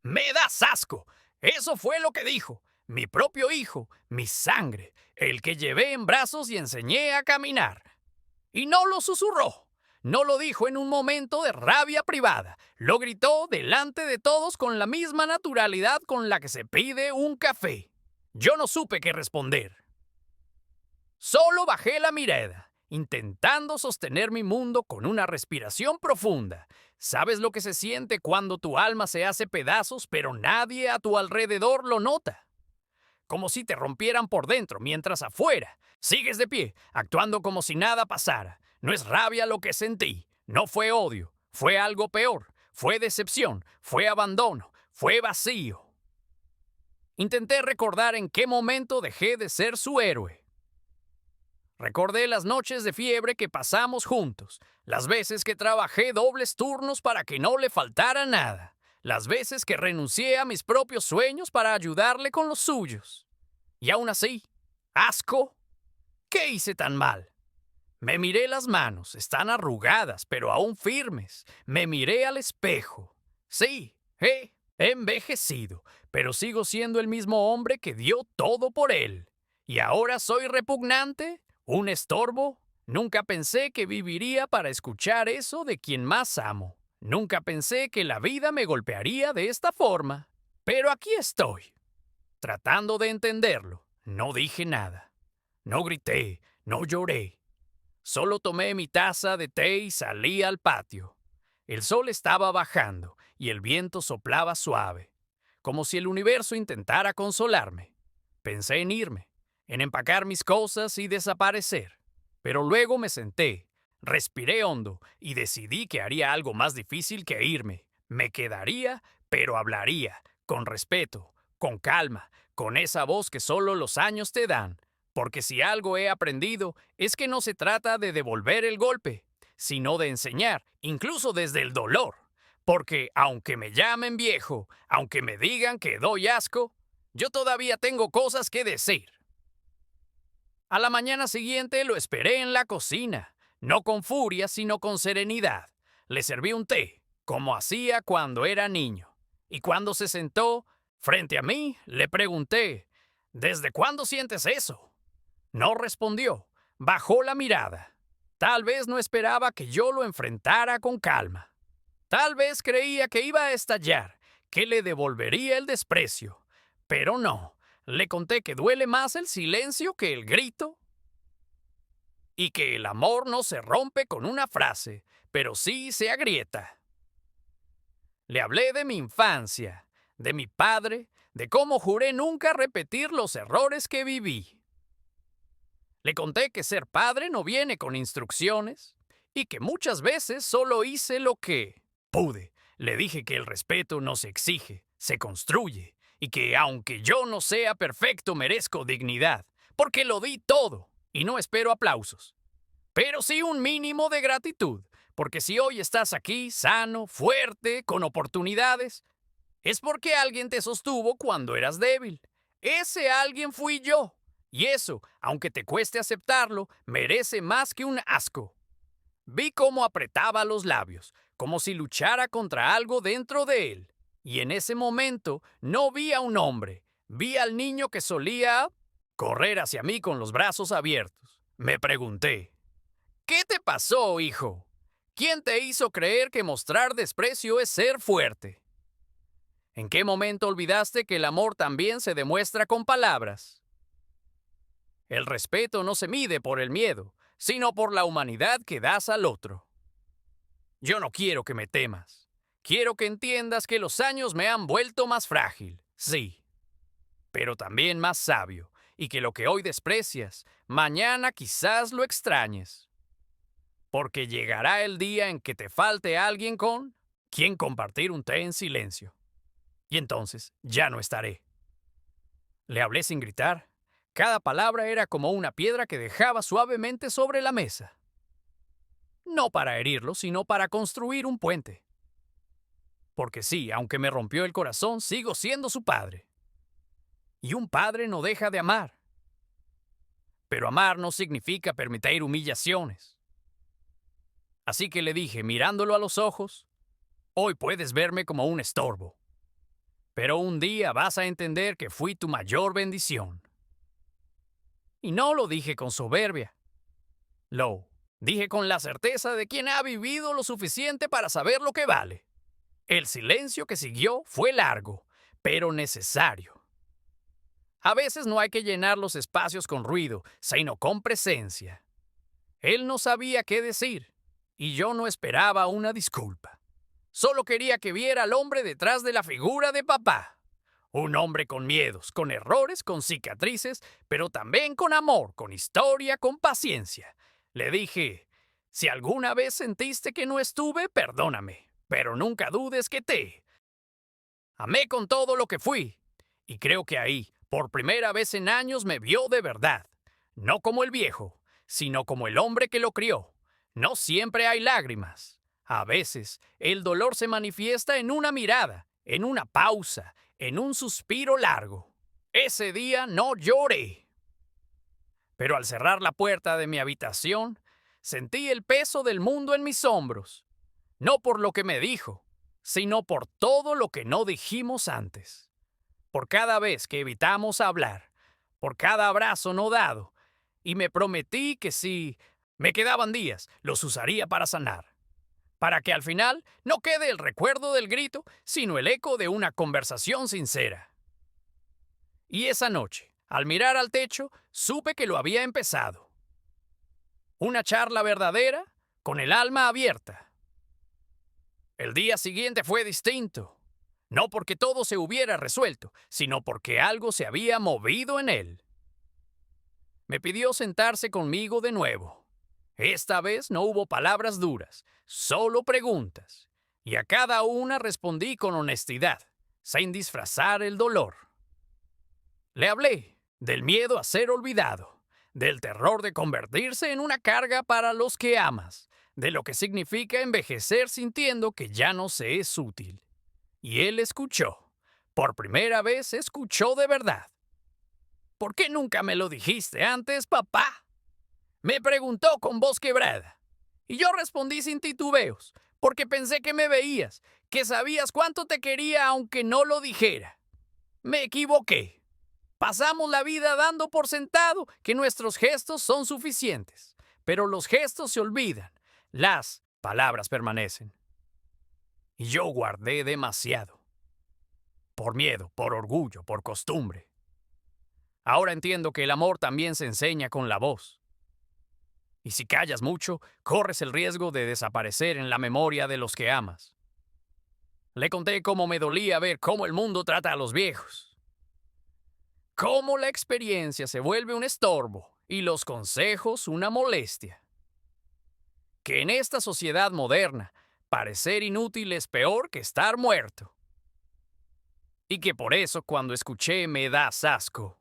Me das asco. Eso fue lo que dijo. Mi propio hijo, mi sangre, el que llevé en brazos y enseñé a caminar. Y no lo susurró. No lo dijo en un momento de rabia privada. Lo gritó delante de todos con la misma naturalidad con la que se pide un café. Yo no supe qué responder. Solo bajé la mirada, intentando sostener mi mundo con una respiración profunda. ¿Sabes lo que se siente cuando tu alma se hace pedazos, pero nadie a tu alrededor lo nota? Como si te rompieran por dentro, mientras afuera sigues de pie, actuando como si nada pasara. No es rabia lo que sentí, no fue odio, fue algo peor, fue decepción, fue abandono, fue vacío. Intenté recordar en qué momento dejé de ser su héroe. Recordé las noches de fiebre que pasamos juntos, las veces que trabajé dobles turnos para que no le faltara nada, las veces que renuncié a mis propios sueños para ayudarle con los suyos. Y aún así, asco. ¿Qué hice tan mal? Me miré las manos, están arrugadas, pero aún firmes. Me miré al espejo. Sí, he envejecido, pero sigo siendo el mismo hombre que dio todo por él. ¿Y ahora soy repugnante? ¿Un estorbo? Nunca pensé que viviría para escuchar eso de quien más amo. Nunca pensé que la vida me golpearía de esta forma. Pero aquí estoy, tratando de entenderlo. No dije nada. No grité, no lloré. Solo tomé mi taza de té y salí al patio. El sol estaba bajando y el viento soplaba suave, como si el universo intentara consolarme. Pensé en irme, en empacar mis cosas y desaparecer. Pero luego me senté, respiré hondo y decidí que haría algo más difícil que irme. Me quedaría, pero hablaría, con respeto, con calma, con esa voz que solo los años te dan. Porque si algo he aprendido es que no se trata de devolver el golpe, sino de enseñar, incluso desde el dolor. Porque aunque me llamen viejo, aunque me digan que doy asco, yo todavía tengo cosas que decir. A la mañana siguiente lo esperé en la cocina, no con furia, sino con serenidad. Le serví un té, como hacía cuando era niño. Y cuando se sentó frente a mí, le pregunté, ¿desde cuándo sientes eso? No respondió, bajó la mirada. Tal vez no esperaba que yo lo enfrentara con calma. Tal vez creía que iba a estallar, que le devolvería el desprecio. Pero no, le conté que duele más el silencio que el grito y que el amor no se rompe con una frase, pero sí se agrieta. Le hablé de mi infancia, de mi padre, de cómo juré nunca repetir los errores que viví. Le conté que ser padre no viene con instrucciones y que muchas veces solo hice lo que pude. Le dije que el respeto no se exige, se construye y que aunque yo no sea perfecto merezco dignidad, porque lo di todo y no espero aplausos, pero sí un mínimo de gratitud, porque si hoy estás aquí sano, fuerte, con oportunidades, es porque alguien te sostuvo cuando eras débil. Ese alguien fui yo. Y eso, aunque te cueste aceptarlo, merece más que un asco. Vi cómo apretaba los labios, como si luchara contra algo dentro de él. Y en ese momento no vi a un hombre, vi al niño que solía correr hacia mí con los brazos abiertos. Me pregunté, ¿qué te pasó, hijo? ¿Quién te hizo creer que mostrar desprecio es ser fuerte? ¿En qué momento olvidaste que el amor también se demuestra con palabras? El respeto no se mide por el miedo, sino por la humanidad que das al otro. Yo no quiero que me temas. Quiero que entiendas que los años me han vuelto más frágil, sí, pero también más sabio, y que lo que hoy desprecias, mañana quizás lo extrañes. Porque llegará el día en que te falte alguien con quien compartir un té en silencio. Y entonces ya no estaré. Le hablé sin gritar. Cada palabra era como una piedra que dejaba suavemente sobre la mesa. No para herirlo, sino para construir un puente. Porque sí, aunque me rompió el corazón, sigo siendo su padre. Y un padre no deja de amar. Pero amar no significa permitir humillaciones. Así que le dije, mirándolo a los ojos, hoy puedes verme como un estorbo. pero un día vas a entender que fui tu mayor bendición. Y no lo dije con soberbia. Lo dije con la certeza de quien ha vivido lo suficiente para saber lo que vale. El silencio que siguió fue largo, pero necesario. A veces no hay que llenar los espacios con ruido, sino con presencia. Él no sabía qué decir, y yo no esperaba una disculpa. Solo quería que viera al hombre detrás de la figura de papá. Un hombre con miedos, con errores, con cicatrices, pero también con amor, con historia, con paciencia. Le dije, si alguna vez sentiste que no estuve, perdóname, pero nunca dudes que te amé con todo lo que fui. Y creo que ahí, por primera vez en años, me vio de verdad. No como el viejo, sino como el hombre que lo crió. No siempre hay lágrimas. A veces, el dolor se manifiesta en una mirada, en una pausa, en un suspiro largo. Ese día no lloré. Pero al cerrar la puerta de mi habitación, sentí el peso del mundo en mis hombros. No por lo que me dijo, sino por todo lo que no dijimos antes. Por cada vez que evitamos hablar, por cada abrazo no dado, y me prometí que si me quedaban días, los usaría para sanar. Para que al final no quede el recuerdo del grito, sino el eco de una conversación sincera. Y esa noche, al mirar al techo, supe que lo había empezado. Una charla verdadera, con el alma abierta. El día siguiente fue distinto. No porque todo se hubiera resuelto, sino porque algo se había movido en él. Me pidió sentarse conmigo de nuevo. Esta vez no hubo palabras duras, solo preguntas. Y a cada una respondí con honestidad, sin disfrazar el dolor. Le hablé del miedo a ser olvidado, del terror de convertirse en una carga para los que amas, de lo que significa envejecer sintiendo que ya no se es útil. Y él escuchó. Por primera vez escuchó de verdad. ¿Por qué nunca me lo dijiste antes, papá? Me preguntó con voz quebrada. Y yo respondí sin titubeos, porque pensé que me veías, que sabías cuánto te quería aunque no lo dijera. Me equivoqué. Pasamos la vida dando por sentado que nuestros gestos son suficientes, pero los gestos se olvidan, las palabras permanecen. Y yo guardé demasiado. Por miedo, por orgullo, por costumbre. Ahora entiendo que el amor también se enseña con la voz. Y si callas mucho, corres el riesgo de desaparecer en la memoria de los que amas. Le conté cómo me dolía ver cómo el mundo trata a los viejos. Cómo la experiencia se vuelve un estorbo y los consejos una molestia. Que en esta sociedad moderna, parecer inútil es peor que estar muerto. Y que por eso cuando escuché me das asco.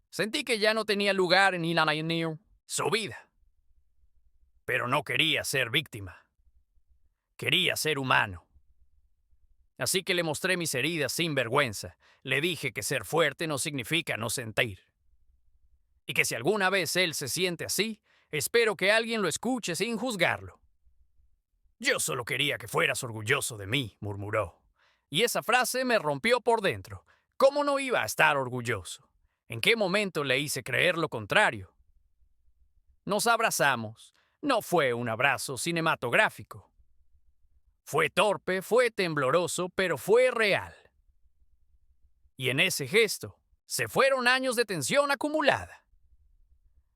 Sentí que ya no tenía lugar en Ilan su vida. Pero no quería ser víctima. Quería ser humano. Así que le mostré mis heridas sin vergüenza. Le dije que ser fuerte no significa no sentir. Y que si alguna vez él se siente así, espero que alguien lo escuche sin juzgarlo. Yo solo quería que fueras orgulloso de mí, murmuró. Y esa frase me rompió por dentro. ¿Cómo no iba a estar orgulloso? ¿En qué momento le hice creer lo contrario? Nos abrazamos. No fue un abrazo cinematográfico. Fue torpe, fue tembloroso, pero fue real. Y en ese gesto se fueron años de tensión acumulada.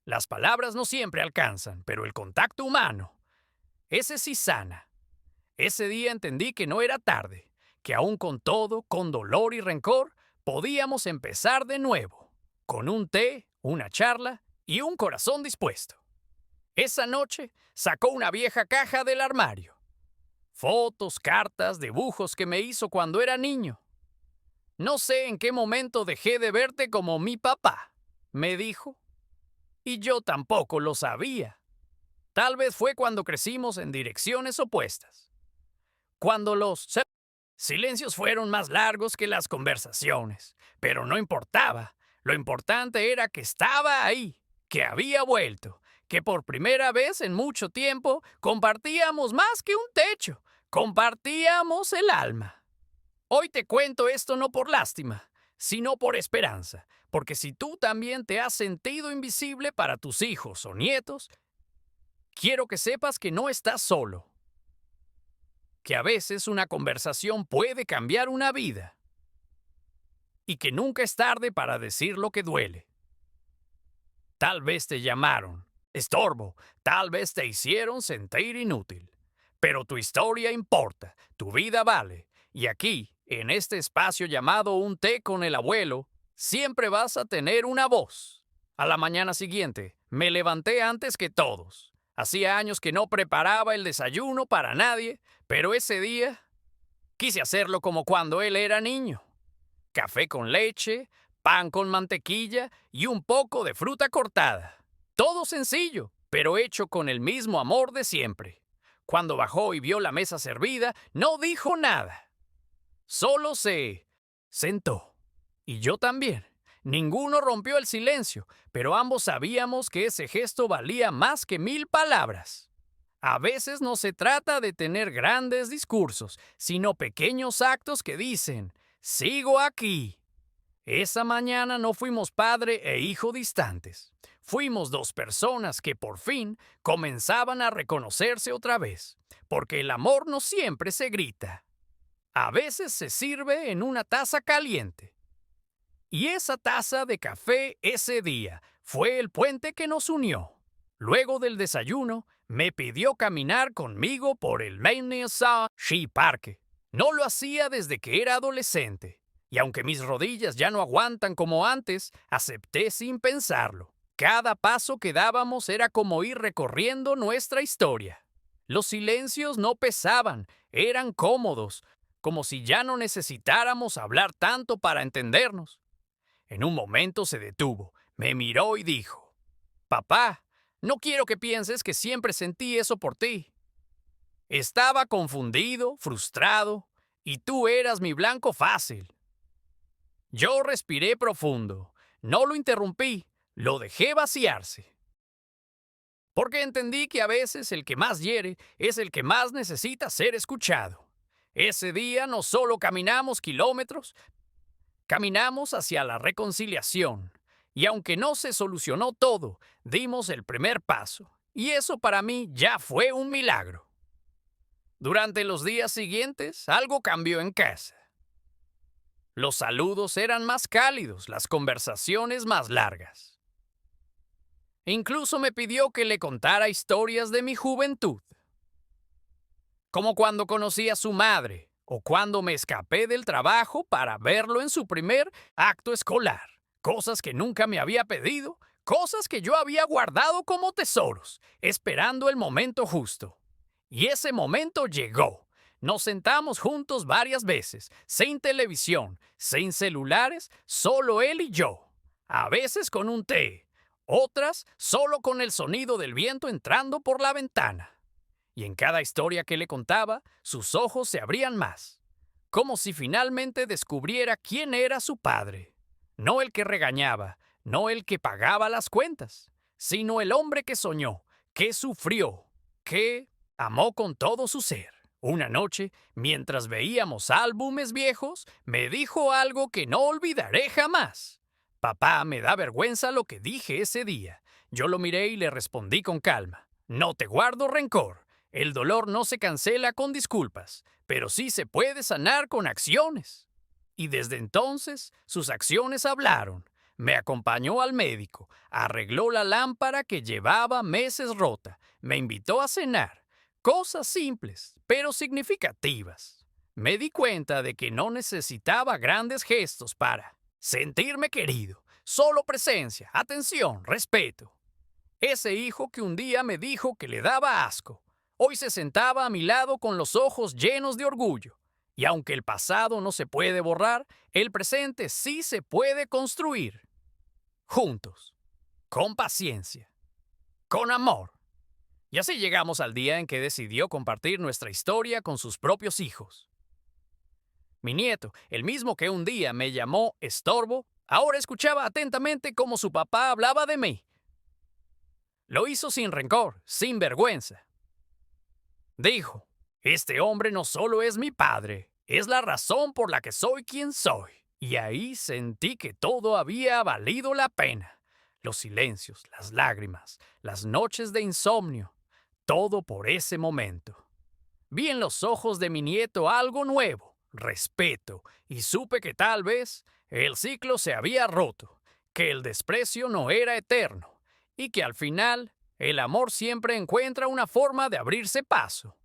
Las palabras no siempre alcanzan, pero el contacto humano, ese sí sana. Ese día entendí que no era tarde, que aún con todo, con dolor y rencor, podíamos empezar de nuevo, con un té, una charla y un corazón dispuesto. Esa noche sacó una vieja caja del armario. Fotos, cartas, dibujos que me hizo cuando era niño. No sé en qué momento dejé de verte como mi papá, me dijo. Y yo tampoco lo sabía. Tal vez fue cuando crecimos en direcciones opuestas. Cuando los silencios fueron más largos que las conversaciones. Pero no importaba. Lo importante era que estaba ahí, que había vuelto, que por primera vez en mucho tiempo compartíamos más que un techo, compartíamos el alma. Hoy te cuento esto no por lástima, sino por esperanza, porque si tú también te has sentido invisible para tus hijos o nietos, quiero que sepas que no estás solo, que a veces una conversación puede cambiar una vida y que nunca es tarde para decir lo que duele. Tal vez te llamaron estorbo, tal vez te hicieron sentir inútil, pero tu historia importa, tu vida vale, y aquí, en este espacio llamado Un té con el abuelo, siempre vas a tener una voz. A la mañana siguiente, me levanté antes que todos. Hacía años que no preparaba el desayuno para nadie, pero ese día quise hacerlo como cuando él era niño. Café con leche, pan con mantequilla y un poco de fruta cortada. Todo sencillo, pero hecho con el mismo amor de siempre. Cuando bajó y vio la mesa servida, no dijo nada. Solo se sentó. Y yo también. Ninguno rompió el silencio, pero ambos sabíamos que ese gesto valía más que 1000 palabras. A veces no se trata de tener grandes discursos, sino pequeños actos que dicen, sigo aquí. Esa mañana no fuimos padre e hijo distantes. Fuimos dos personas que por fin comenzaban a reconocerse otra vez, porque el amor no siempre se grita. A veces se sirve en una taza caliente. Y esa taza de café ese día fue el puente que nos unió. Luego del desayuno, me pidió caminar conmigo por el Manisa Ski Park. No lo hacía desde que era adolescente. Y aunque mis rodillas ya no aguantan como antes, acepté sin pensarlo. Cada paso que dábamos era como ir recorriendo nuestra historia. Los silencios no pesaban, eran cómodos, como si ya no necesitáramos hablar tanto para entendernos. En un momento se detuvo, me miró y dijo, «Papá, no quiero que pienses que siempre sentí eso por ti. Estaba confundido, frustrado, y tú eras mi blanco fácil». Yo respiré profundo, no lo interrumpí, lo dejé vaciarse. Porque entendí que a veces el que más hiere es el que más necesita ser escuchado. Ese día no solo caminamos kilómetros, caminamos hacia la reconciliación. Y aunque no se solucionó todo, dimos el primer paso. Y eso para mí ya fue un milagro. Durante los días siguientes, algo cambió en casa. Los saludos eran más cálidos, las conversaciones más largas. Incluso me pidió que le contara historias de mi juventud. Como cuando conocí a su madre, o cuando me escapé del trabajo para verlo en su primer acto escolar. Cosas que nunca me había pedido, cosas que yo había guardado como tesoros, esperando el momento justo. Y ese momento llegó. Nos sentamos juntos varias veces, sin televisión, sin celulares, solo él y yo. A veces con un té, otras solo con el sonido del viento entrando por la ventana. Y en cada historia que le contaba, sus ojos se abrían más, como si finalmente descubriera quién era su padre. No el que regañaba, no el que pagaba las cuentas, sino el hombre que soñó, que sufrió, que amó con todo su ser. Una noche, mientras veíamos álbumes viejos, me dijo algo que no olvidaré jamás. Papá, me da vergüenza lo que dije ese día. Yo lo miré y le respondí con calma. No te guardo rencor. El dolor no se cancela con disculpas, pero sí se puede sanar con acciones. Y desde entonces, sus acciones hablaron. Me acompañó al médico, arregló la lámpara que llevaba meses rota, me invitó a cenar. Cosas simples, pero significativas. Me di cuenta de que no necesitaba grandes gestos para sentirme querido. Solo presencia, atención, respeto. Ese hijo que un día me dijo que le daba asco, hoy se sentaba a mi lado con los ojos llenos de orgullo. Y aunque el pasado no se puede borrar, el presente sí se puede construir. Juntos, con paciencia, con amor. Y así llegamos al día en que decidió compartir nuestra historia con sus propios hijos. Mi nieto, el mismo que un día me llamó estorbo, ahora escuchaba atentamente cómo su papá hablaba de mí. Lo hizo sin rencor, sin vergüenza. Dijo, este hombre no solo es mi padre, Es la razón por la que soy quien soy. Y ahí sentí que todo había valido la pena. Los silencios, las lágrimas, las noches de insomnio, todo por ese momento. Vi en los ojos de mi nieto algo nuevo, respeto, y supe que tal vez el ciclo se había roto, que el desprecio no era eterno, y que al final el amor siempre encuentra una forma de abrirse paso.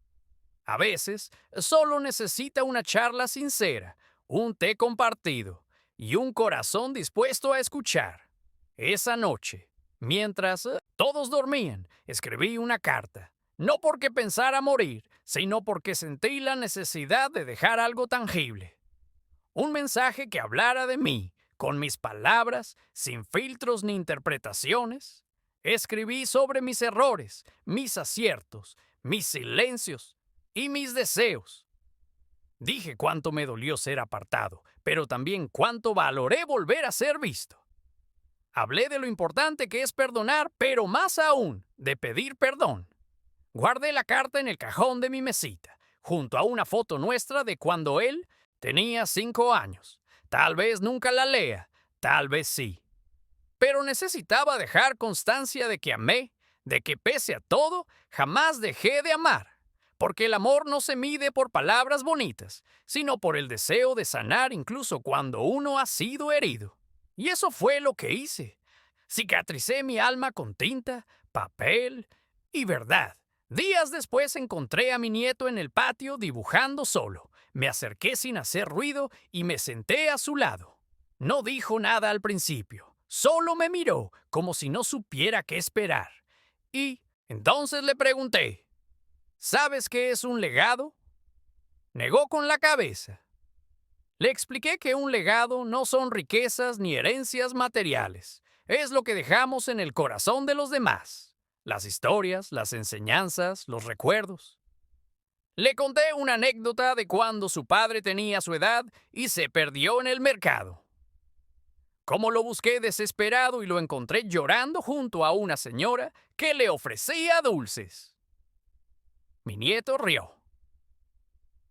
A veces solo necesita una charla sincera, un té compartido y un corazón dispuesto a escuchar. Esa noche, mientras todos dormían, escribí una carta. No porque pensara morir, sino porque sentí la necesidad de dejar algo tangible. Un mensaje que hablara de mí, con mis palabras, sin filtros ni interpretaciones. Escribí sobre mis errores, mis aciertos, mis silencios y mis deseos. Dije cuánto me dolió ser apartado, pero también cuánto valoré volver a ser visto. Hablé de lo importante que es perdonar, pero más aún, de pedir perdón. Guardé la carta en el cajón de mi mesita, junto a una foto nuestra de cuando él tenía 5 años. Tal vez nunca la lea, tal vez sí. Pero necesitaba dejar constancia de que amé, de que pese a todo, jamás dejé de amar. Porque el amor no se mide por palabras bonitas, sino por el deseo de sanar incluso cuando uno ha sido herido. Y eso fue lo que hice. Cicatricé mi alma con tinta, papel y verdad. Días después encontré a mi nieto en el patio dibujando solo. Me acerqué sin hacer ruido y me senté a su lado. No dijo nada al principio, solo me miró como si no supiera qué esperar. Y entonces le pregunté, ¿sabes qué es un legado? Negó con la cabeza. Le expliqué que un legado no son riquezas ni herencias materiales. Es lo que dejamos en el corazón de los demás. Las historias, las enseñanzas, los recuerdos. Le conté una anécdota de cuando su padre tenía su edad y se perdió en el mercado. Cómo lo busqué desesperado y lo encontré llorando junto a una señora que le ofrecía dulces. Mi nieto rió.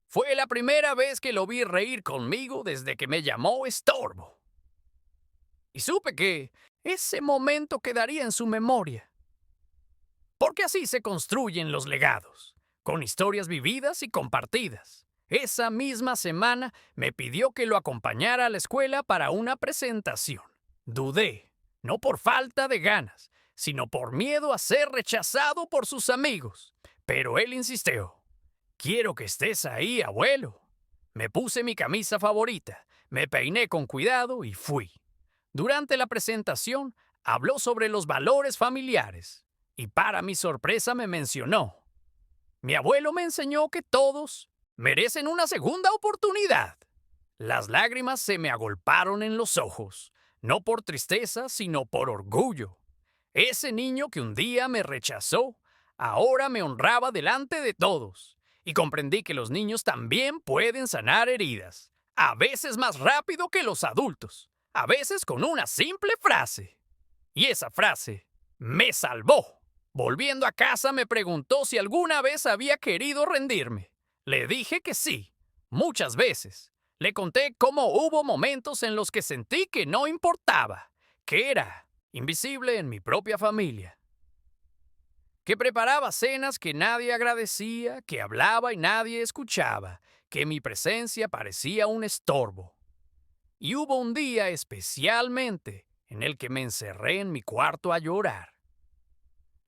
Fue la primera vez que lo vi reír conmigo desde que me llamó estorbo. Y supe que ese momento quedaría en su memoria. Porque así se construyen los legados, con historias vividas y compartidas. Esa misma semana me pidió que lo acompañara a la escuela para una presentación. Dudé, no por falta de ganas, sino por miedo a ser rechazado por sus amigos. Pero él insistió. Quiero que estés ahí, abuelo. Me puse mi camisa favorita, me peiné con cuidado y fui. Durante la presentación, habló sobre los valores familiares y para mi sorpresa me mencionó. Mi abuelo me enseñó que todos merecen una segunda oportunidad. Las lágrimas se me agolparon en los ojos, no por tristeza, sino por orgullo. Ese niño que un día me rechazó, ahora me honraba delante de todos. Y comprendí que los niños también pueden sanar heridas, a veces más rápido que los adultos, a veces con una simple frase. Y esa frase me salvó. Volviendo a casa me preguntó si alguna vez había querido rendirme. Le dije que sí, muchas veces. Le conté cómo hubo momentos en los que sentí que no importaba, que era invisible en mi propia familia. Que preparaba cenas que nadie agradecía, que hablaba y nadie escuchaba, que mi presencia parecía un estorbo. Y hubo un día especialmente en el que me encerré en mi cuarto a llorar.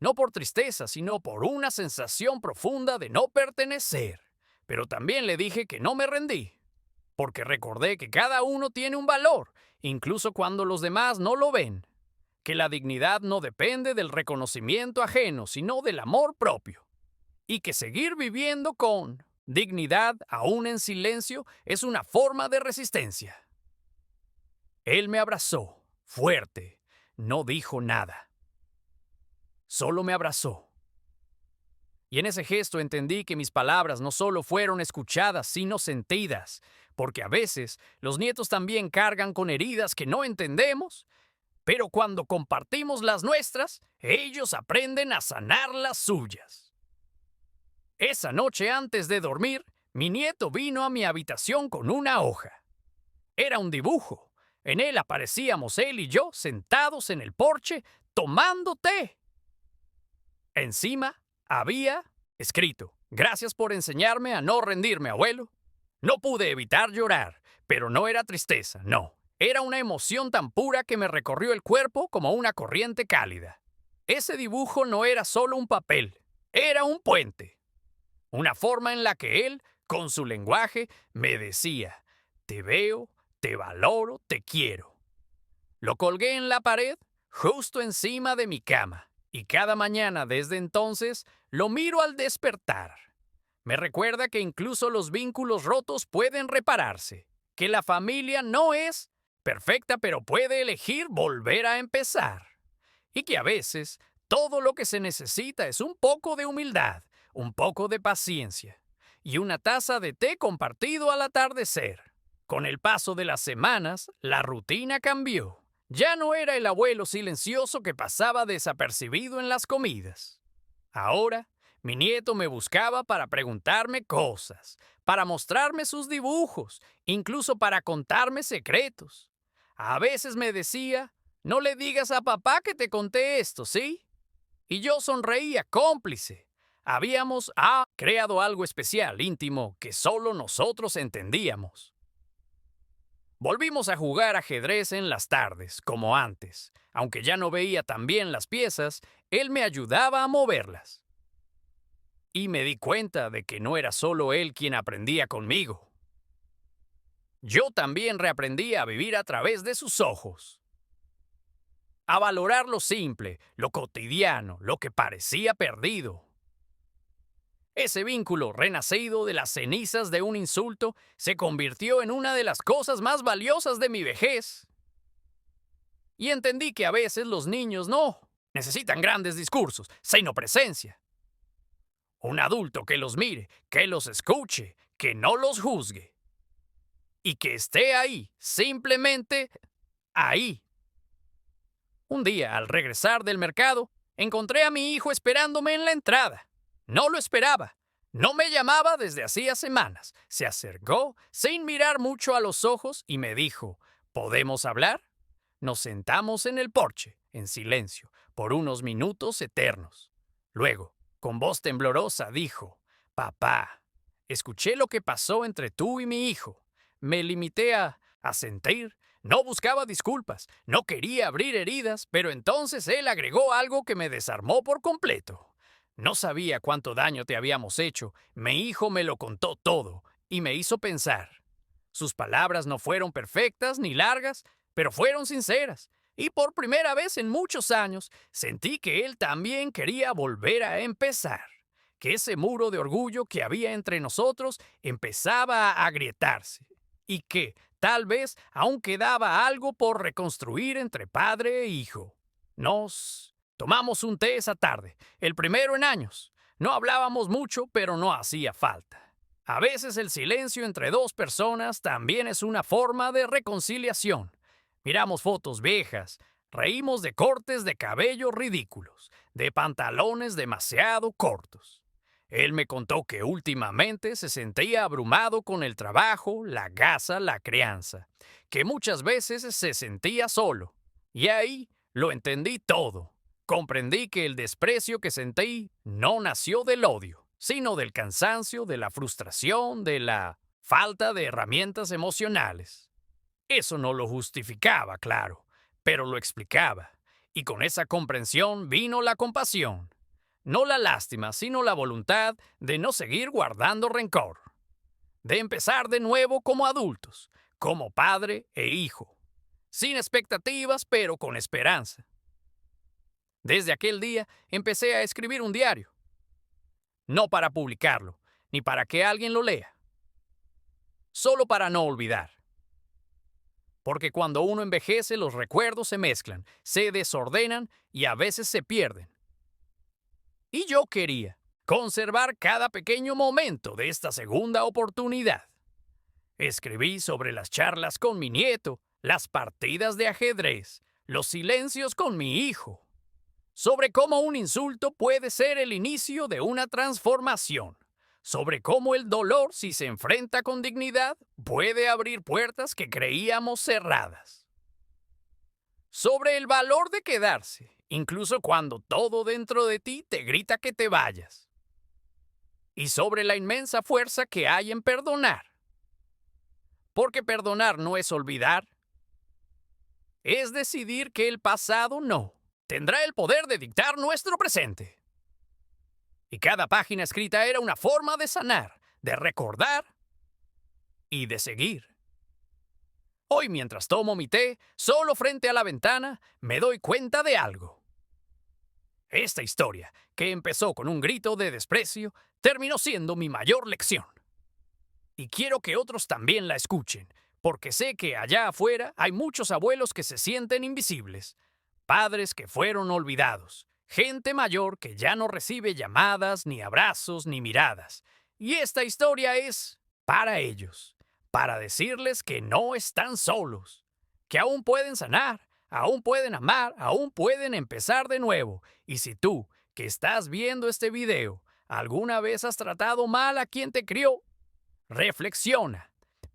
No por tristeza, sino por una sensación profunda de no pertenecer. Pero también le dije que no me rendí, porque recordé que cada uno tiene un valor, incluso cuando los demás no lo ven. Que la dignidad no depende del reconocimiento ajeno, sino del amor propio. Y que seguir viviendo con dignidad, aún en silencio, es una forma de resistencia. Él me abrazó, fuerte, no dijo nada. Solo me abrazó. Y en ese gesto entendí que mis palabras no solo fueron escuchadas, sino sentidas, porque a veces los nietos también cargan con heridas que no entendemos, pero cuando compartimos las nuestras, ellos aprenden a sanar las suyas. Esa noche antes de dormir, Mi nieto vino a mi habitación con una hoja. Era un dibujo. En él aparecíamos él y yo sentados en el porche tomando té. Encima había escrito: «Gracias por enseñarme a no rendirme, abuelo». No pude evitar llorar, pero no era tristeza, no. Era una emoción tan pura que me recorrió el cuerpo como una corriente cálida. Ese dibujo no era solo un papel, era un puente. Una forma en la que él, con su lenguaje, me decía: «Te veo, te valoro, te quiero». Lo colgué en la pared, justo encima de mi cama, y cada mañana desde entonces lo miro al despertar. Me recuerda que incluso los vínculos rotos pueden repararse, que la familia no es perfecta pero puede elegir volver a empezar, y que a veces todo lo que se necesita es un poco de humildad, un poco de paciencia y una taza de té compartido al atardecer. Con el paso de las semanas, la rutina cambió. Ya no era el abuelo silencioso que pasaba desapercibido en las comidas. Ahora, mi nieto me buscaba para preguntarme cosas, para mostrarme sus dibujos, incluso para contarme secretos. A veces me decía: «No le digas a papá que te conté esto, ¿sí?». Y yo sonreía cómplice. Habíamos creado algo especial, íntimo, que solo nosotros entendíamos. Volvimos a jugar ajedrez en las tardes, como antes. Aunque ya no veía tan bien las piezas, él me ayudaba a moverlas. Y me di cuenta de que no era solo él quien aprendía conmigo. Yo también reaprendí a vivir a través de sus ojos. A valorar lo simple, lo cotidiano, lo que parecía perdido. Ese vínculo, renacido de las cenizas de un insulto, se convirtió en una de las cosas más valiosas de mi vejez. Y entendí que a veces los niños no necesitan grandes discursos, sino presencia. Un adulto que los mire, que los escuche, que no los juzgue. Y que esté ahí, simplemente ahí. Un día, al regresar del mercado, encontré a mi hijo esperándome en la entrada. No lo esperaba. No me llamaba desde hacía semanas. Se acercó sin mirar mucho a los ojos y me dijo: «¿Podemos hablar?». Nos sentamos en el porche, en silencio, por unos minutos eternos. Luego, con voz temblorosa, dijo: «Papá, escuché lo que pasó entre tú y mi hijo. Me limité a sentir. No buscaba disculpas, no quería abrir heridas, pero entonces él agregó algo que me desarmó por completo. No sabía cuánto daño te habíamos hecho. Mi hijo me lo contó todo y me hizo pensar. Sus palabras no fueron perfectas ni largas, pero fueron sinceras. Y por primera vez en muchos años sentí que él también quería volver a empezar. Que ese muro de orgullo que había entre nosotros empezaba a agrietarse. Y que, tal vez, aún quedaba algo por reconstruir entre padre e hijo. Nos tomamos un té esa tarde, el primero en años. No hablábamos mucho, pero no hacía falta. A veces el silencio entre dos personas también es una forma de reconciliación. Miramos fotos viejas, reímos de cortes de cabello ridículos, de pantalones demasiado cortos. Él me contó que últimamente se sentía abrumado con el trabajo, la casa, la crianza, que muchas veces se sentía solo. Y ahí lo entendí todo. Comprendí que el desprecio que sentí no nació del odio, sino del cansancio, de la frustración, de la falta de herramientas emocionales. Eso no lo justificaba, claro, pero lo explicaba. Y con esa comprensión vino la compasión. No la lástima, sino la voluntad de no seguir guardando rencor. De empezar de nuevo como adultos, como padre e hijo. Sin expectativas, pero con esperanza. Desde aquel día empecé a escribir un diario. No para publicarlo, ni para que alguien lo lea. Solo para no olvidar. Porque cuando uno envejece, los recuerdos se mezclan, se desordenan y a veces se pierden. Y yo quería conservar cada pequeño momento de esta segunda oportunidad. Escribí sobre las charlas con mi nieto, las partidas de ajedrez, los silencios con mi hijo, sobre cómo un insulto puede ser el inicio de una transformación, sobre cómo el dolor, si se enfrenta con dignidad, puede abrir puertas que creíamos cerradas. Sobre el valor de quedarse, incluso cuando todo dentro de ti te grita que te vayas. Y sobre la inmensa fuerza que hay en perdonar. Porque perdonar no es olvidar, es decidir que el pasado no tendrá el poder de dictar nuestro presente. Y cada página escrita era una forma de sanar, de recordar y de seguir. Hoy, mientras tomo mi té, solo frente a la ventana, me doy cuenta de algo. Esta historia, que empezó con un grito de desprecio, terminó siendo mi mayor lección. Y quiero que otros también la escuchen, porque sé que allá afuera hay muchos abuelos que se sienten invisibles, padres que fueron olvidados, gente mayor que ya no recibe llamadas, ni abrazos, ni miradas. Y esta historia es para ellos, para decirles que no están solos, que aún pueden sanar, aún pueden amar, aún pueden empezar de nuevo. Y si tú, que estás viendo este video, alguna vez has tratado mal a quien te crió, reflexiona,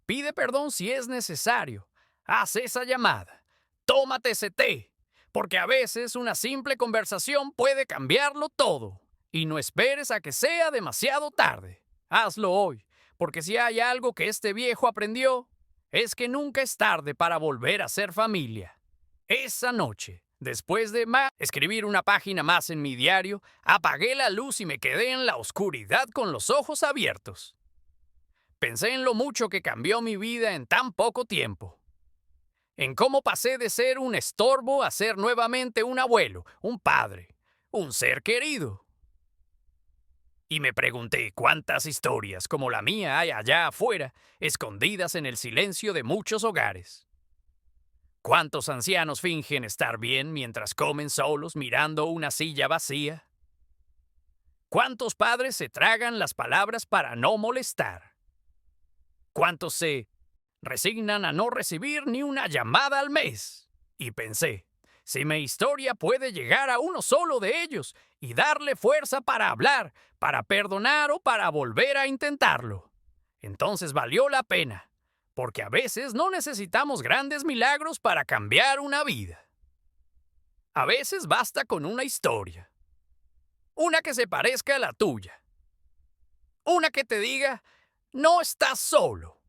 pide perdón si es necesario, haz esa llamada, tómate ese té, porque a veces una simple conversación puede cambiarlo todo. Y no esperes a que sea demasiado tarde. Hazlo hoy, porque si hay algo que este viejo aprendió, es que nunca es tarde para volver a ser familia. Esa noche, después de escribir una página más en mi diario, apagué la luz y me quedé en la oscuridad con los ojos abiertos. Pensé en lo mucho que cambió mi vida en tan poco tiempo. En cómo pasé de ser un estorbo a ser nuevamente un abuelo, un padre, un ser querido. Y me pregunté cuántas historias como la mía hay allá afuera, escondidas en el silencio de muchos hogares. ¿Cuántos ancianos fingen estar bien mientras comen solos mirando una silla vacía? ¿Cuántos padres se tragan las palabras para no molestar? ¿Cuántos se resignan a no recibir ni una llamada al mes? Y pensé, si mi historia puede llegar a uno solo de ellos y darle fuerza para hablar, para perdonar o para volver a intentarlo, entonces valió la pena, porque a veces no necesitamos grandes milagros para cambiar una vida. A veces basta con una historia, una que se parezca a la tuya, una que te diga, no estás solo.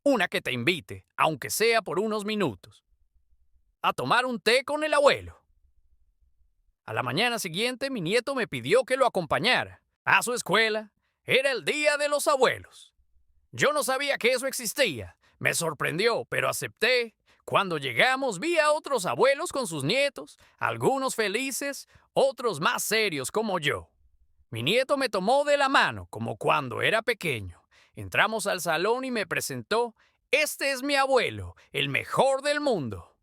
Una que te invite, aunque sea por unos minutos, a tomar un té con el abuelo. A la mañana siguiente mi nieto me pidió que lo acompañara a su escuela. Era el Día de los Abuelos. Yo no sabía que eso existía. Me sorprendió, pero acepté. Cuando llegamos vi a otros abuelos con sus nietos, algunos felices, otros más serios como yo. Mi nieto me tomó de la mano como cuando era pequeño. Entramos al salón y me presentó. Este es mi abuelo, el mejor del mundo.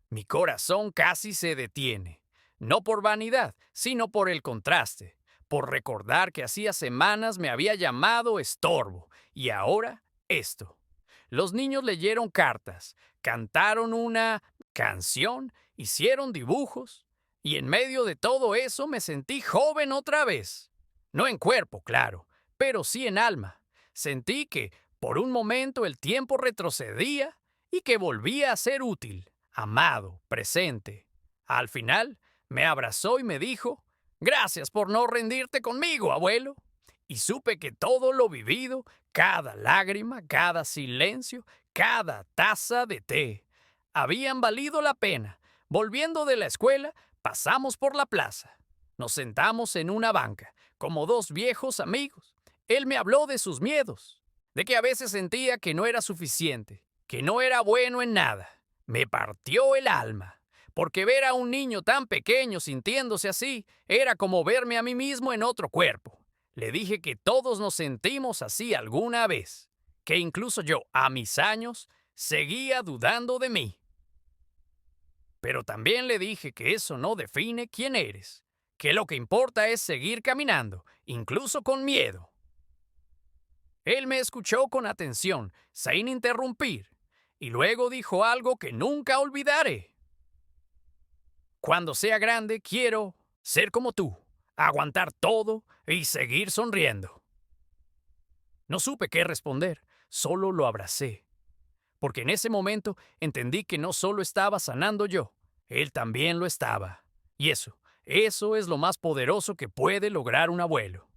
Mi corazón casi se detiene. No por vanidad, sino por el contraste. Por recordar que hacía semanas me había llamado estorbo. Y ahora, esto. Los niños leyeron cartas, cantaron una canción, hicieron dibujos. Y en medio de todo eso me sentí joven otra vez. No en cuerpo, claro, pero sí en alma. Sentí que, por un momento, el tiempo retrocedía y que volvía a ser útil, amado, presente. Al final, me abrazó y me dijo, «Gracias por no rendirte conmigo, abuelo». Y supe que todo lo vivido, cada lágrima, cada silencio, cada taza de té, habían valido la pena. Volviendo de la escuela, pasamos por la plaza. Nos sentamos en una banca, como dos viejos amigos. Él me habló de sus miedos, de que a veces sentía que no era suficiente, que no era bueno en nada. Me partió el alma, porque ver a un niño tan pequeño sintiéndose así era como verme a mí mismo en otro cuerpo. Le dije que todos nos sentimos así alguna vez, que incluso yo, a mis años, seguía dudando de mí. Pero también le dije que eso no define quién eres, que lo que importa es seguir caminando, incluso con miedo. Él me escuchó con atención, sin interrumpir, y luego dijo algo que nunca olvidaré. Cuando sea grande quiero ser como tú, aguantar todo y seguir sonriendo. No supe qué responder, solo lo abracé, porque en ese momento entendí que no solo estaba sanando yo, él también lo estaba. Y eso es lo más poderoso que puede lograr un abuelo.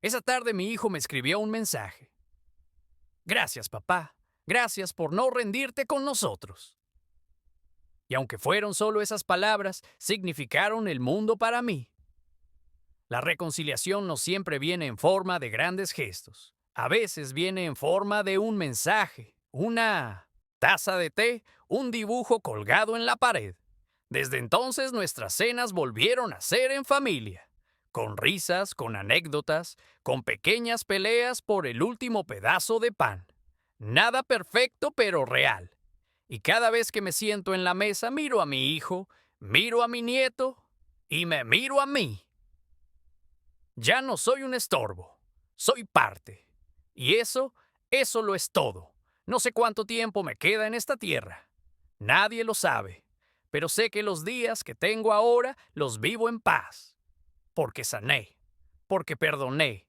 Esa tarde mi hijo me escribió un mensaje. Gracias, papá. Gracias por no rendirte con nosotros. Y aunque fueron solo esas palabras, significaron el mundo para mí. La reconciliación no siempre viene en forma de grandes gestos. A veces viene en forma de un mensaje, una taza de té, un dibujo colgado en la pared. Desde entonces nuestras cenas volvieron a ser en familia, con risas, con anécdotas, con pequeñas peleas por el último pedazo de pan. Nada perfecto pero real. Y cada vez que me siento en la mesa miro a mi hijo, miro a mi nieto y me miro a mí. Ya no soy un estorbo, soy parte. Y eso lo es todo. No sé cuánto tiempo me queda en esta tierra. Nadie lo sabe, pero sé que los días que tengo ahora los vivo en paz. Porque sané, porque perdoné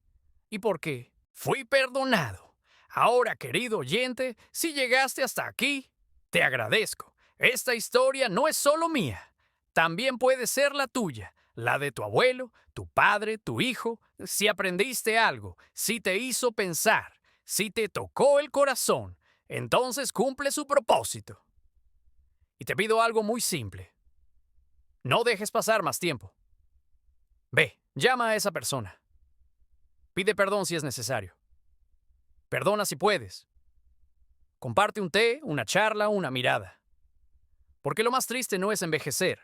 y porque fui perdonado. Ahora, querido oyente, si llegaste hasta aquí, te agradezco. Esta historia no es solo mía, también puede ser la tuya, la de tu abuelo, tu padre, tu hijo. Si aprendiste algo, si te hizo pensar, si te tocó el corazón, entonces cumple su propósito. Y te pido algo muy simple. No dejes pasar más tiempo. Ve, llama a esa persona. Pide perdón si es necesario. Perdona si puedes. Comparte un té, una charla, una mirada. Porque lo más triste no es envejecer.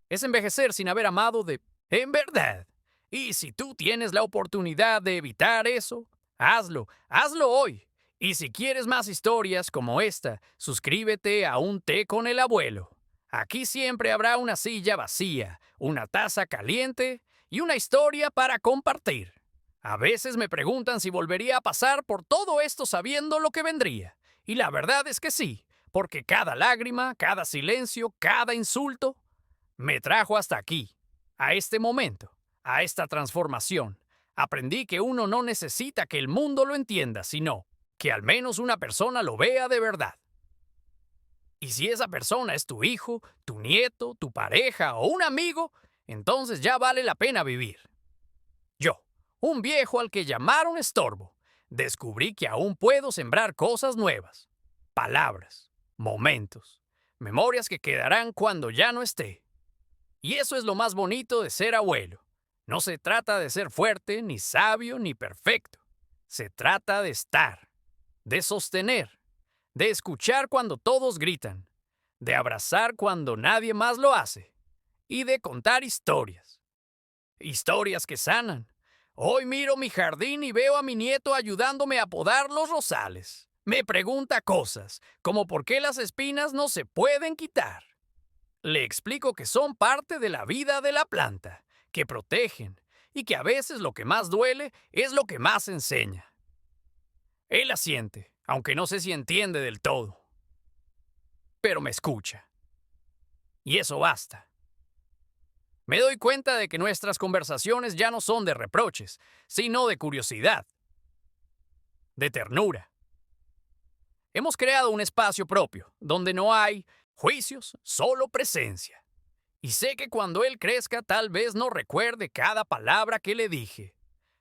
Es envejecer sin haber amado en verdad. Y si tú tienes la oportunidad de evitar eso, hazlo hoy. Y si quieres más historias como esta, suscríbete a Un Té con el Abuelo. Aquí siempre habrá una silla vacía, una taza caliente y una historia para compartir. A veces me preguntan si volvería a pasar por todo esto sabiendo lo que vendría. Y la verdad es que sí, porque cada lágrima, cada silencio, cada insulto me trajo hasta aquí, a este momento, a esta transformación. Aprendí que uno no necesita que el mundo lo entienda, sino que al menos una persona lo vea de verdad. Y si esa persona es tu hijo, tu nieto, tu pareja o un amigo, entonces ya vale la pena vivir. Yo, un viejo al que llamaron estorbo, descubrí que aún puedo sembrar cosas nuevas, palabras, momentos, memorias que quedarán cuando ya no esté. Y eso es lo más bonito de ser abuelo. No se trata de ser fuerte, ni sabio, ni perfecto. Se trata de estar, de sostener, de escuchar cuando todos gritan, de abrazar cuando nadie más lo hace, y de contar historias. Historias que sanan. Hoy miro mi jardín y veo a mi nieto ayudándome a podar los rosales. Me pregunta cosas, como por qué las espinas no se pueden quitar. Le explico que son parte de la vida de la planta, que protegen, y que a veces lo que más duele es lo que más enseña. Él asiente, aunque no sé si entiende del todo. Pero me escucha. Y eso basta. Me doy cuenta de que nuestras conversaciones ya no son de reproches, sino de curiosidad, de ternura. Hemos creado un espacio propio, donde no hay juicios, solo presencia. Y sé que cuando él crezca tal vez no recuerde cada palabra que le dije,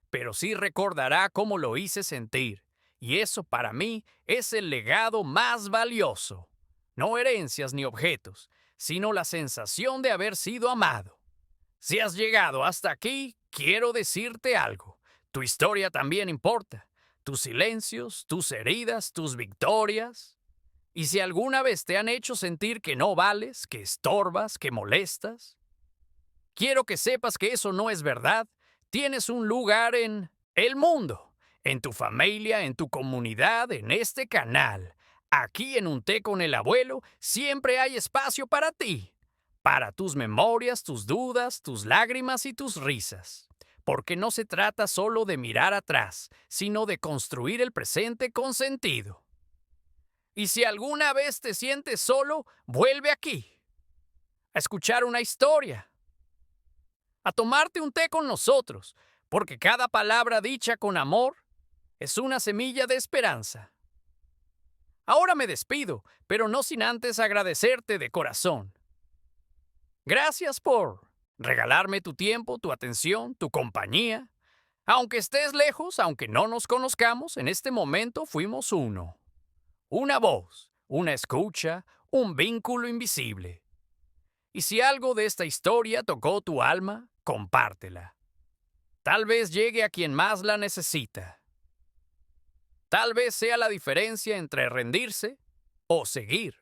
pero sí recordará cómo lo hice sentir. Y eso para mí es el legado más valioso. No herencias ni objetos, sino la sensación de haber sido amado. Si has llegado hasta aquí, quiero decirte algo. Tu historia también importa. Tus silencios, tus heridas, tus victorias. Y si alguna vez te han hecho sentir que no vales, que estorbas, que molestas, quiero que sepas que eso no es verdad. Tienes un lugar en el mundo, en tu familia, en tu comunidad, en este canal. Aquí en Un Té con el Abuelo siempre hay espacio para ti, para tus memorias, tus dudas, tus lágrimas y tus risas. Porque no se trata solo de mirar atrás, sino de construir el presente con sentido. Y si alguna vez te sientes solo, vuelve aquí, a escuchar una historia, a tomarte un té con nosotros, porque cada palabra dicha con amor es una semilla de esperanza. Ahora me despido, pero no sin antes agradecerte de corazón. Gracias por regalarme tu tiempo, tu atención, tu compañía. Aunque estés lejos, aunque no nos conozcamos, en este momento fuimos uno. Una voz, una escucha, un vínculo invisible. Y si algo de esta historia tocó tu alma, compártela. Tal vez llegue a quien más la necesita. Tal vez sea la diferencia entre rendirse o seguir.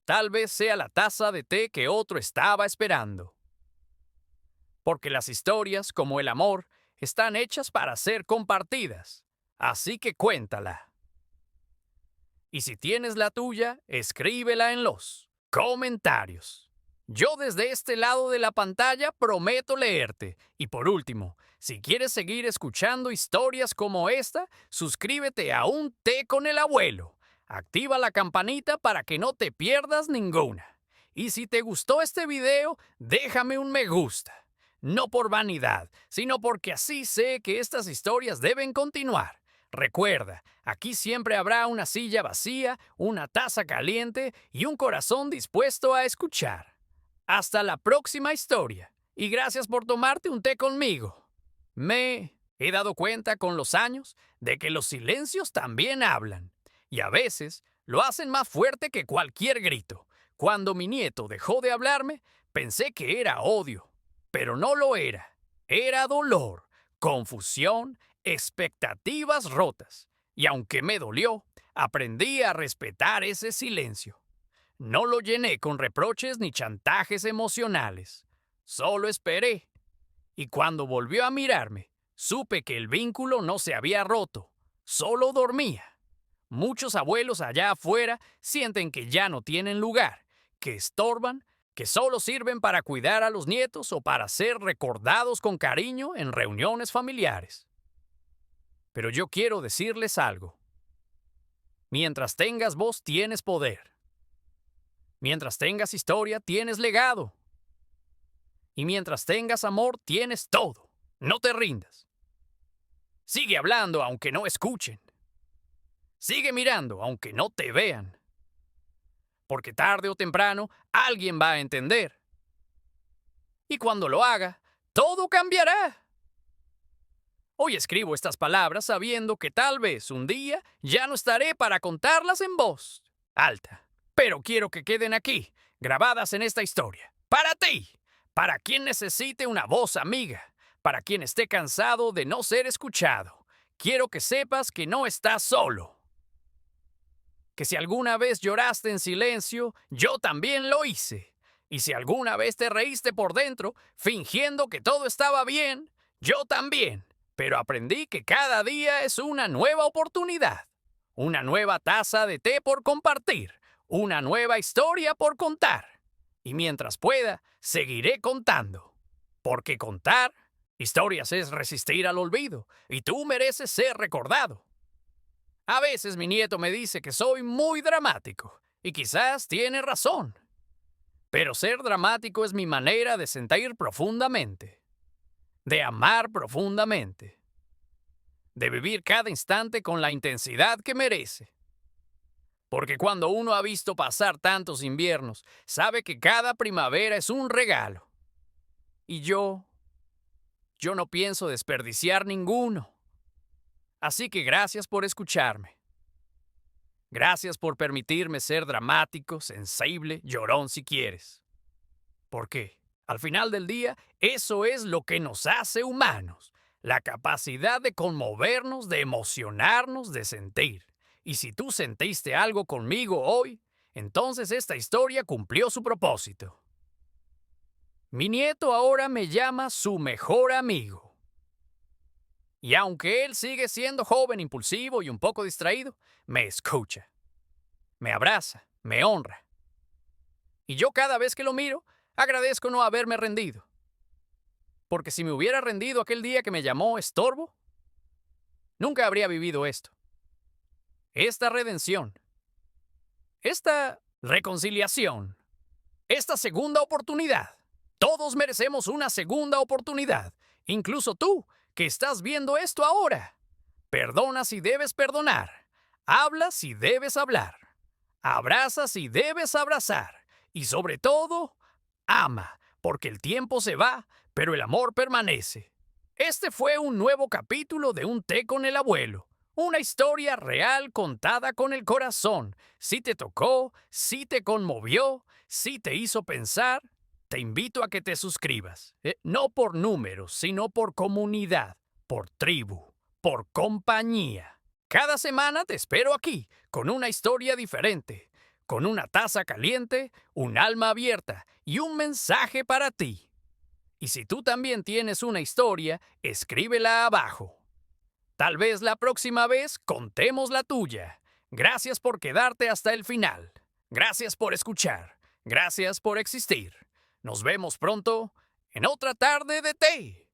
Tal vez sea la taza de té que otro estaba esperando. Porque las historias, como el amor, están hechas para ser compartidas. Así que cuéntala. Y si tienes la tuya, escríbela en los comentarios. Yo desde este lado de la pantalla prometo leerte. Y por último, si quieres seguir escuchando historias como esta, suscríbete a Un Té con el Abuelo. Activa la campanita para que no te pierdas ninguna. Y si te gustó este video, déjame un me gusta. No por vanidad, sino porque así sé que estas historias deben continuar. Recuerda, aquí siempre habrá una silla vacía, una taza caliente y un corazón dispuesto a escuchar. Hasta la próxima historia, y gracias por tomarte un té conmigo. Me he dado cuenta con los años de que los silencios también hablan, y a veces lo hacen más fuerte que cualquier grito. Cuando mi nieto dejó de hablarme, pensé que era odio, pero no lo era. Era dolor, confusión, expectativas rotas. Y aunque me dolió, aprendí a respetar ese silencio. No lo llené con reproches ni chantajes emocionales. Solo esperé. Y cuando volvió a mirarme, supe que el vínculo no se había roto. Solo dormía. Muchos abuelos allá afuera sienten que ya no tienen lugar, que estorban, que solo sirven para cuidar a los nietos o para ser recordados con cariño en reuniones familiares. Pero yo quiero decirles algo. Mientras tengas voz, tienes poder. Mientras tengas historia, tienes legado. Y mientras tengas amor, tienes todo. No te rindas. Sigue hablando aunque no escuchen. Sigue mirando aunque no te vean. Porque tarde o temprano alguien va a entender. Y cuando lo haga, todo cambiará. Hoy escribo estas palabras sabiendo que tal vez un día ya no estaré para contarlas en voz alta. Pero quiero que queden aquí, grabadas en esta historia. Para ti, para quien necesite una voz amiga, para quien esté cansado de no ser escuchado. Quiero que sepas que no estás solo. Que si alguna vez lloraste en silencio, yo también lo hice. Y si alguna vez te reíste por dentro, fingiendo que todo estaba bien, yo también. Pero aprendí que cada día es una nueva oportunidad. Una nueva taza de té por compartir. Una nueva historia por contar. Y mientras pueda, seguiré contando. Porque contar historias es resistir al olvido. Y tú mereces ser recordado. A veces mi nieto me dice que soy muy dramático. Y quizás tiene razón. Pero ser dramático es mi manera de sentir profundamente. De amar profundamente. De vivir cada instante con la intensidad que merece. Porque cuando uno ha visto pasar tantos inviernos, sabe que cada primavera es un regalo. Y yo no pienso desperdiciar ninguno. Así que gracias por escucharme. Gracias por permitirme ser dramático, sensible, llorón si quieres. Porque, al final del día, eso es lo que nos hace humanos. La capacidad de conmovernos, de emocionarnos, de sentir. Y si tú sentiste algo conmigo hoy, entonces esta historia cumplió su propósito. Mi nieto ahora me llama su mejor amigo. Y aunque él sigue siendo joven, impulsivo y un poco distraído, me escucha. Me abraza, me honra. Y yo cada vez que lo miro, agradezco no haberme rendido. Porque si me hubiera rendido aquel día que me llamó estorbo, nunca habría vivido esto. Esta redención, esta reconciliación, esta segunda oportunidad. Todos merecemos una segunda oportunidad, incluso tú, que estás viendo esto ahora. Perdona si debes perdonar. Habla si debes hablar. Abraza si debes abrazar. Y sobre todo, ama, porque el tiempo se va, pero el amor permanece. Este fue un nuevo capítulo de Un té con el abuelo. Una historia real contada con el corazón. Si te tocó, si te conmovió, si te hizo pensar, te invito a que te suscribas. No por números, sino por comunidad, por tribu, por compañía. Cada semana te espero aquí, con una historia diferente, con una taza caliente, un alma abierta y un mensaje para ti. Y si tú también tienes una historia, escríbela abajo. Tal vez la próxima vez contemos la tuya. Gracias por quedarte hasta el final. Gracias por escuchar. Gracias por existir. Nos vemos pronto en otra tarde de té.